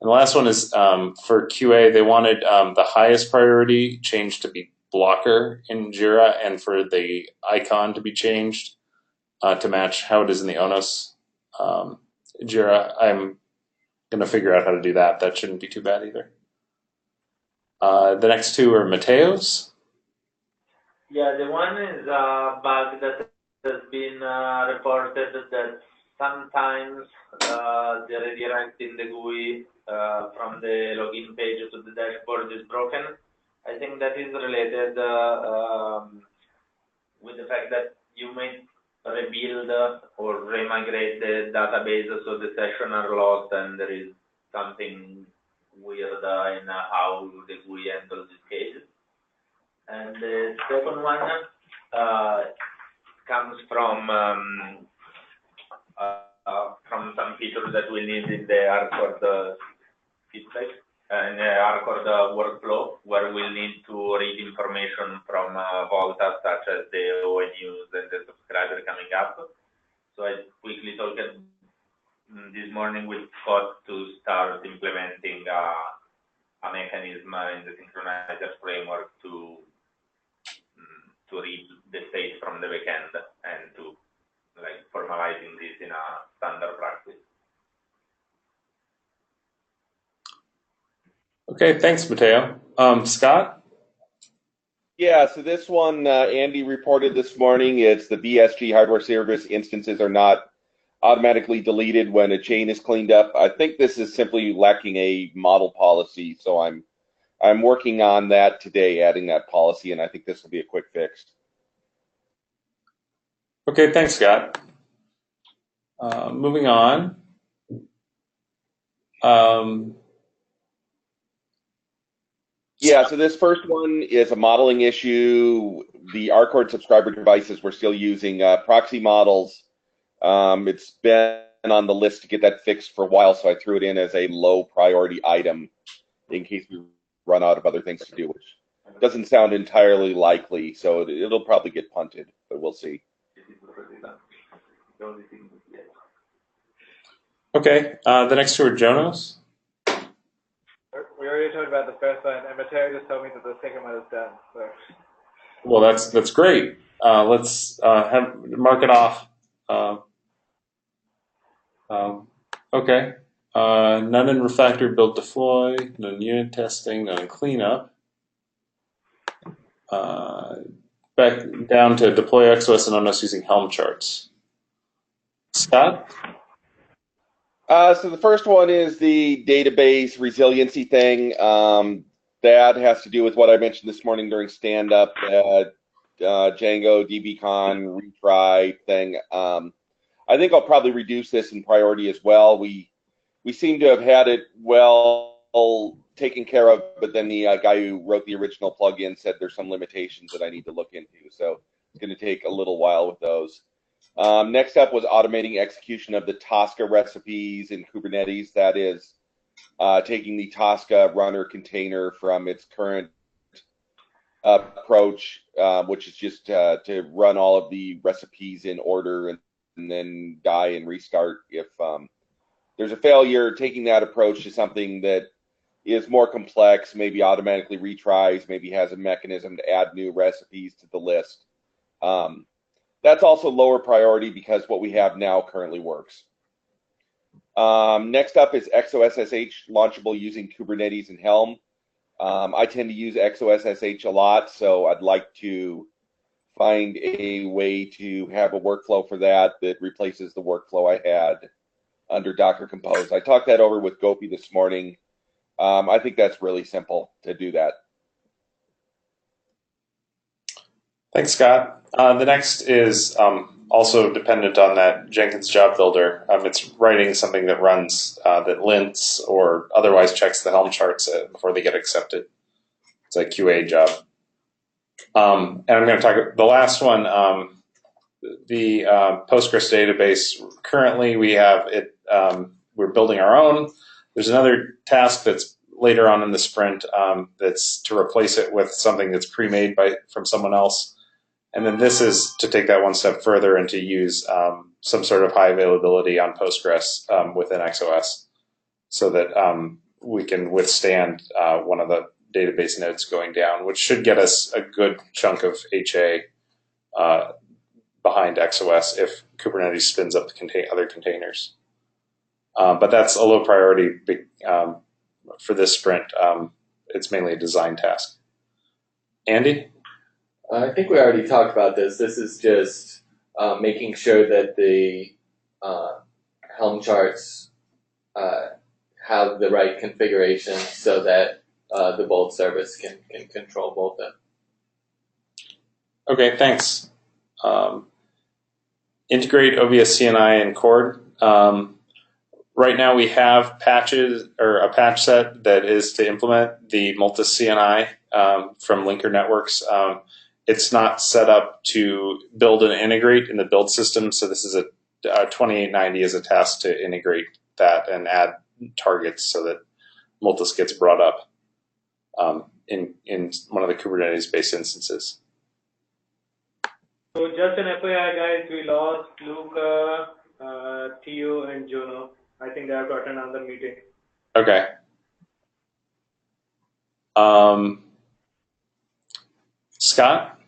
And the last one is for QA, they wanted the highest priority changed to be blocker in Jira, and for the icon to be changed to match how it is in the ONOS Jira. I'm going to figure out how to do that. That shouldn't be too bad either. The next two are Mateo's. Yeah, the one is bug that has been reported that sometimes the redirect in the GUI from the login page to the dashboard is broken. I think that is related with the fact that you may rebuild or remigrate the database so the sessions are lost and there is something weird in how the GUI handles this case. And the second one comes from some features that we need in the Arcord feedback and Arcord workflow, where we'll need to read information from Volta, such as the ONUs and the subscriber coming up. So I quickly talked this morning with Scott to start implementing a mechanism in the synchronizer framework to read the state from the backend and to formalizing this in a standard practice. Okay, thanks, Matteo. Scott? Yeah, so this one Andy reported this morning. It's the BSG hardware service instances are not automatically deleted when a chain is cleaned up. I think this is simply lacking a model policy, so I'm working on that today, adding that policy, and I think this will be a quick fix. Okay, thanks, Scott. Moving on. Yeah, so this first one is a modeling issue. The Arcord subscriber devices we're still using proxy models. It's been on the list to get that fixed for a while, so I threw it in as a low priority item in case we run out of other things to do, which doesn't sound entirely likely, so it'll probably get punted, but we'll see. Okay, the next two are Jonas. We already talked about the first one, and Matteo just told me that the second one is done. So. Well, that's great. Let's mark it off. Okay. None in refactor, build, deploy, none in unit testing, none in cleanup. Back down to deploy XOS and ONOS using Helm charts. Scott? So the first one is the database resiliency thing. That has to do with what I mentioned this morning during stand-up, Django, DBCon, retry thing. I think I'll probably reduce this in priority as well. We seem to have had it well taken care of, but then the guy who wrote the original plugin said there's some limitations that I need to look into. So it's going to take a little while with those. Next up was automating execution of the Tosca recipes in Kubernetes. That is taking the Tosca runner container from its current approach, which is just to run all of the recipes in order and then die and restart if there's a failure. Taking that approach to something that is more complex, maybe automatically retries, maybe has a mechanism to add new recipes to the list. That's also lower priority because what we have now currently works. Next up is XOSSH launchable using Kubernetes and Helm. I tend to use XOSSH a lot, so I'd like to find a way to have a workflow for that replaces the workflow I had under Docker Compose. I talked that over with Gopi this morning. I think that's really simple to do that. Thanks, Scott. The next is also dependent on that Jenkins job builder. It's writing something that runs, that lints or otherwise checks the Helm charts before they get accepted. It's a QA job. And I'm going to talk the last one, the Postgres database. Currently, we have it. We're building our own. There's another task that's later on in the sprint that's to replace it with something that's pre-made from someone else. And then this is to take that one step further and to use some sort of high availability on Postgres within XOS so that we can withstand one of the database nodes going down, which should get us a good chunk of HA behind XOS if Kubernetes spins up the other containers. But that's a low priority for this sprint. It's mainly a design task. Andy? I think we already talked about this. This is just making sure that the Helm charts have the right configuration so that the Bolt service can control both of them. Okay, thanks. Integrate OBS CNI and Cord. Right now we have patches or a patch set that is to implement the Multus CNI from Linker Networks. It's not set up to build and integrate in the build system, so this is a 2890 is a task to integrate that and add targets so that Multus gets brought up in one of the Kubernetes-based instances. So just an FYI, guys, we lost Luca, Theo, and Jono. I think they have got another meeting. Okay. Scott?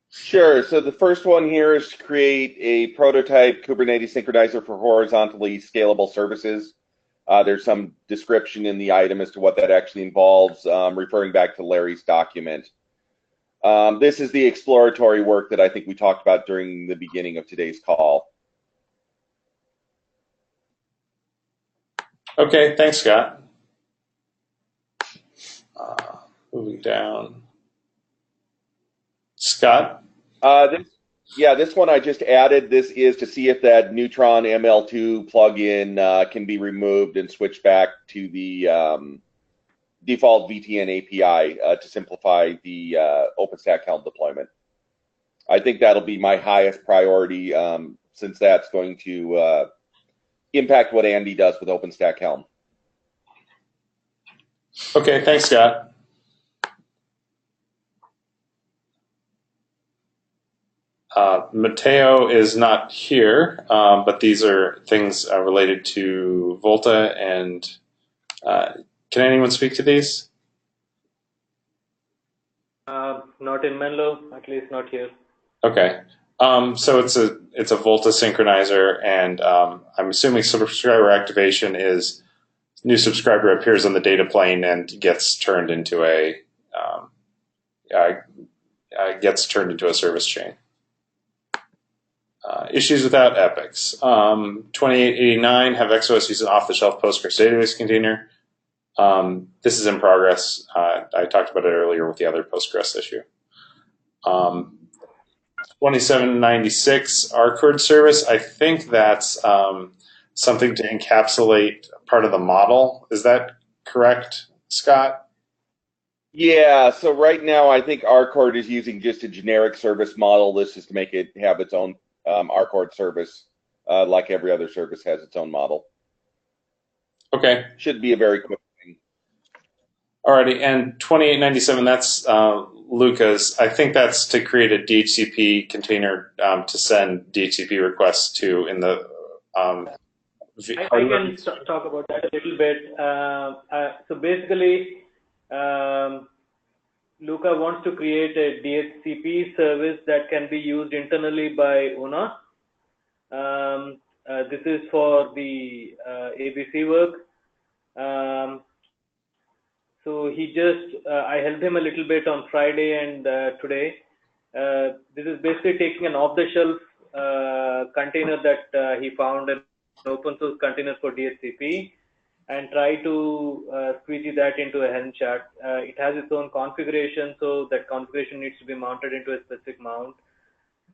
Sure. So the first one here is to create a prototype Kubernetes synchronizer for horizontally scalable services. There's some description in the item as to what that actually involves, referring back to Larry's document. This is the exploratory work that I think we talked about during the beginning of today's call. Okay, thanks, Scott. Moving down. Scott? This one I just added. This is to see if that Neutron ML2 plugin can be removed and switched back to the default VTN API to simplify the OpenStack Helm deployment. I think that'll be my highest priority since that's going to impact what Andy does with OpenStack Helm. Okay, thanks, Scott. Matteo is not here, but these are things related to Volta, and can anyone speak to these? Not in Menlo, at least not here. Okay. So it's a Volta synchronizer, and I'm assuming subscriber activation is new subscriber appears on the data plane and gets turned into a service chain. Issues without epics. 2889 have XOS use an off-the-shelf Postgres database container. This is in progress. I talked about it earlier with the other Postgres issue. 2796 RCORD service. I think that's something to encapsulate part of the model. Is that correct, Scott? Yeah, so right now I think RCORD is using just a generic service model. This is to make it have its own RCORD service, like every other service has its own model. Okay. Should be a very quick thing. Alrighty, and 2897, that's Luca's. I think that's to create a DHCP container to send DHCP requests to in the... I can talk about that a little bit. So basically, Luca wants to create a DHCP service that can be used internally by ONA. This is for the ABC work. So he just, I helped him a little bit on Friday and today. This is basically taking an off-the-shelf container that he found, an open source container for DHCP, and try to squeegee that into a Helm chart. It has its own configuration, so that configuration needs to be mounted into a specific mount.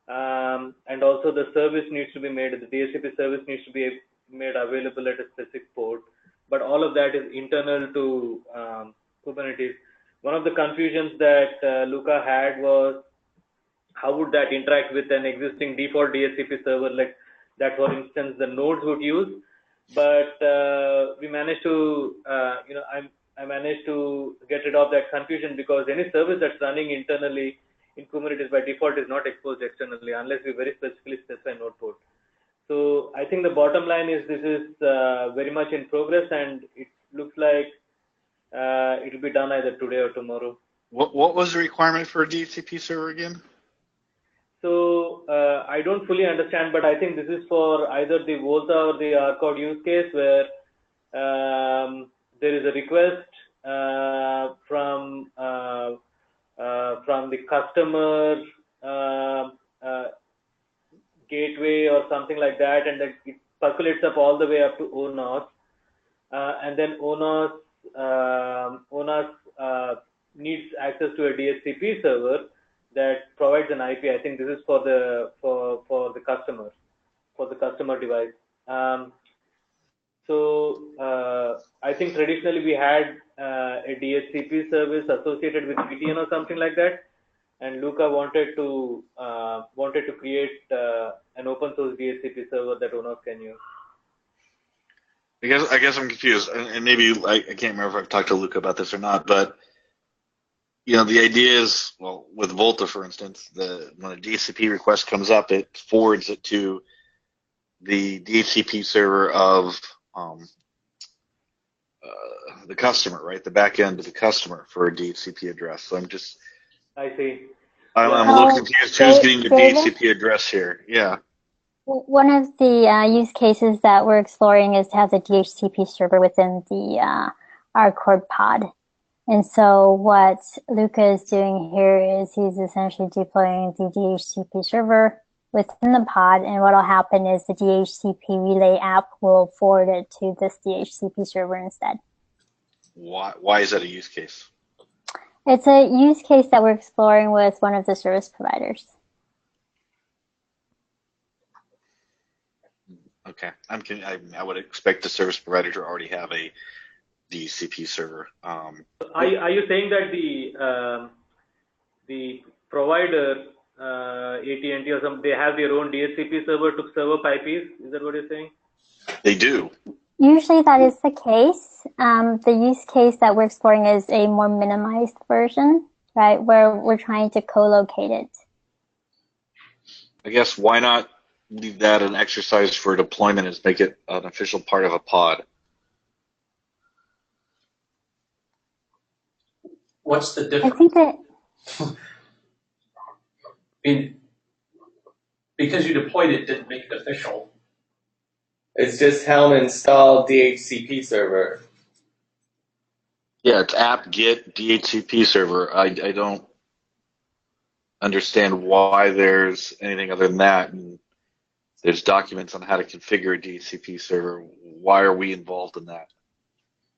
And also the service needs to be made, the DHCP service needs to be made available at a specific port. But all of that is internal to Kubernetes. One of the confusions that Luca had was how would that interact with an existing default DHCP server like that, for instance, the nodes would use. But we managed to, I managed to get rid of that confusion, because any service that's running internally in Kubernetes by default is not exposed externally unless we very specifically specify node port. So I think the bottom line is this is very much in progress, and it looks like it will be done either today or tomorrow. What was the requirement for a DHCP server again? So I don't fully understand, but I think this is for either the Volta or the RCORD use case where there is a request from the customer something like that, and then it percolates up all the way up to ONOS, and then ONOS needs access to a DHCP server that provides an IP. I think this is for the customer device. I think traditionally we had a DHCP service associated with VTN or something like that, and Luca wanted to create an open source DHCP server that ONOS can use. I guess I'm confused, and maybe I can't remember if I've talked to Luca about this or not, but the idea is, well, with Volta, for instance, when a DHCP request comes up, it forwards it to the DHCP server of the customer, right? The back end of the customer for a DHCP address. So I see. I'm a little confused. Who's getting the DHCP address here? Yeah. One of the use cases that we're exploring is to have the DHCP server within the RCord pod. And so what Luca is doing here is he's essentially deploying the DHCP server within the pod, and what will happen is the DHCP relay app will forward it to this DHCP server instead. Why is that a use case? It's a use case that we're exploring with one of the service providers. Okay, I would expect the service provider to already have a DHCP server. Are you saying that the provider, AT&T or something, they have their own DHCP server to serve up IPs? Is that what you're saying? They do. Usually that is the case. The use case that we're exploring is a more minimized version, right, where we're trying to co-locate it. I guess why not leave that an exercise for deployment is make it an official part of a pod. What's the difference? I think that because you deployed it didn't make it official. It's just Helm install DHCP server. Yeah, it's app get DHCP server. I don't understand why there's anything other than that. And there's documents on how to configure a DHCP server. Why are we involved in that?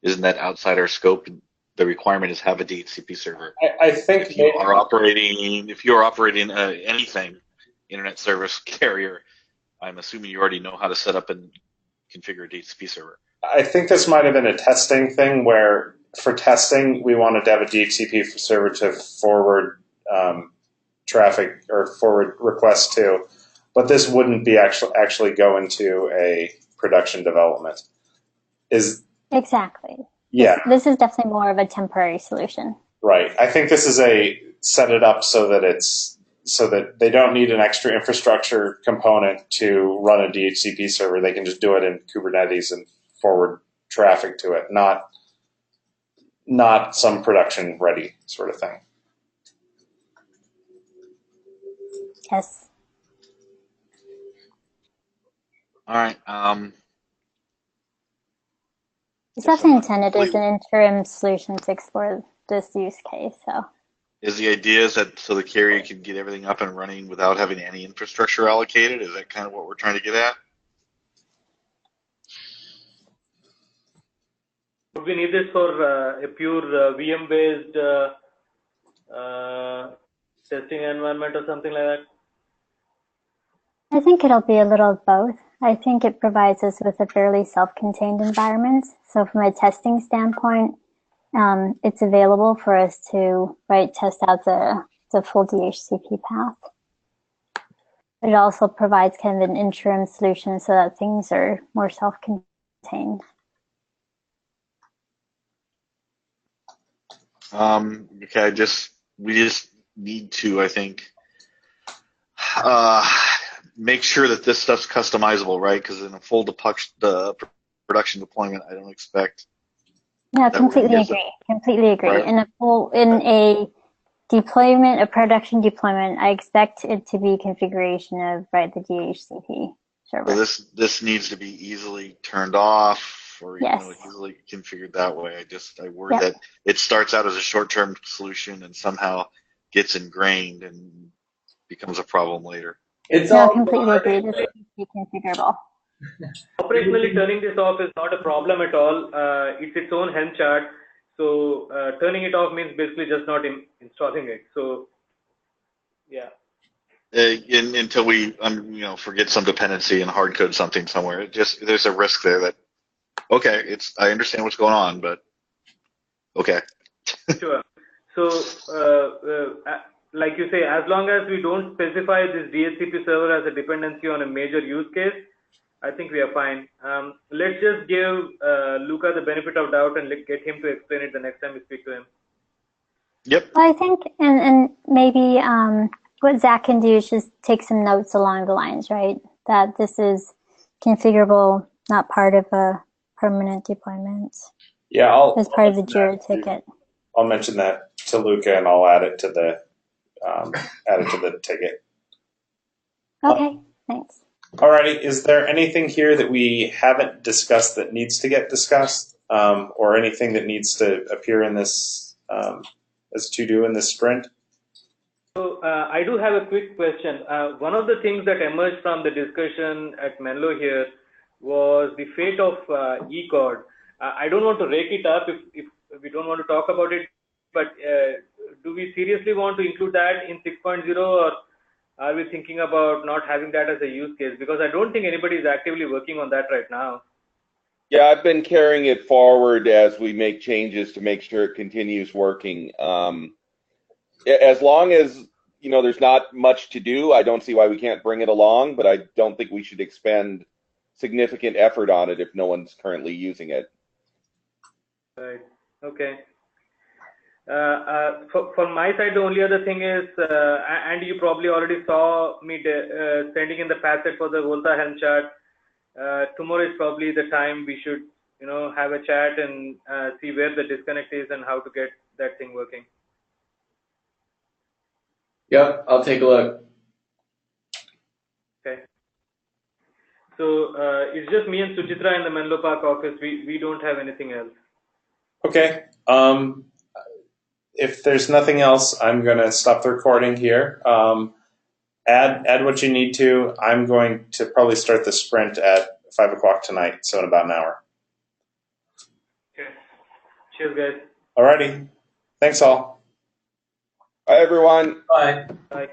Isn't that outside our scope? The requirement is have a DHCP server. I think if you are operating anything, internet service carrier, I'm assuming you already know how to set up and configure a DHCP server. I think this might have been a testing thing where for testing we wanted to have a DHCP server to forward traffic or forward requests to, but this wouldn't be actually go into a production development. Exactly. Yeah. This is definitely more of a temporary solution. Right. I think this is set it up so that they don't need an extra infrastructure component to run a DHCP server. They can just do it in Kubernetes and forward traffic to it, not some production ready sort of thing. Yes. All right. It's definitely intended as an interim solution to explore this use case. So, is the idea that so the carrier can get everything up and running without having any infrastructure allocated? Is that kind of what we're trying to get at? Would we need this for a pure VM-based testing environment or something like that? I think it'll be a little of both. I think it provides us with a fairly self-contained environment. So from a testing standpoint, it's available for us to test out the full DHCP path. But it also provides kind of an interim solution so that things are more self-contained. Okay, we just need to, I think, make sure that this stuff's customizable, right? Because in a full production deployment, I don't expect. No, completely agree. Completely agree. Right. In a deployment, a production deployment, I expect it to be configuration of the DHCP server. So this needs to be easily turned off or yes. Easily configured that way. I worry that it starts out as a short-term solution and somehow gets ingrained and becomes a problem later. It's No, all completely agree. This needs to be configurable. Operationally, turning this off is not a problem at all. It's its own Helm chart. So turning it off means basically just not installing it. So yeah. Until we forget some dependency and hard code something somewhere. There's a risk there that I understand what's going on, but okay. Sure. So like you say, as long as we don't specify this DHCP server as a dependency on a major use case, I think we are fine. Let's just give Luca the benefit of doubt and get him to explain it the next time we speak to him. Yep. Well, I think, and maybe what Zach can do is just take some notes along the lines, right? That this is configurable, not part of a permanent deployment. Yeah, as part of the Jira ticket. I'll mention that to Luca, and I'll add it to the ticket. Okay, thanks. Alrighty, is there anything here that we haven't discussed that needs to get discussed, or anything that needs to appear in this as to do in this sprint? So I do have a quick question. One of the things that emerged from the discussion at Menlo here was the fate of eCode. I don't want to rake it up if we don't want to talk about it, but do we seriously want to include that in 6.0, or are we thinking about not having that as a use case? Because I don't think anybody is actively working on that right now. Yeah, I've been carrying it forward as we make changes to make sure it continues working. As long as there's not much to do, I don't see why we can't bring it along, but I don't think we should expend significant effort on it if no one's currently using it. Right. Okay. From my side, the only other thing is, and you probably already saw me sending in the passage for the Volta Helm chart. Tomorrow is probably the time we should, have a chat and see where the disconnect is and how to get that thing working. Yep, I'll take a look. Okay. So it's just me and Suchitra in the Menlo Park office. We don't have anything else. Okay. If there's nothing else, I'm going to stop the recording here. Add what you need to. I'm going to probably start the sprint at 5 o'clock tonight, so in about an hour. Okay. Cheers, guys. Alrighty. Thanks all. Bye, everyone. Bye. Bye.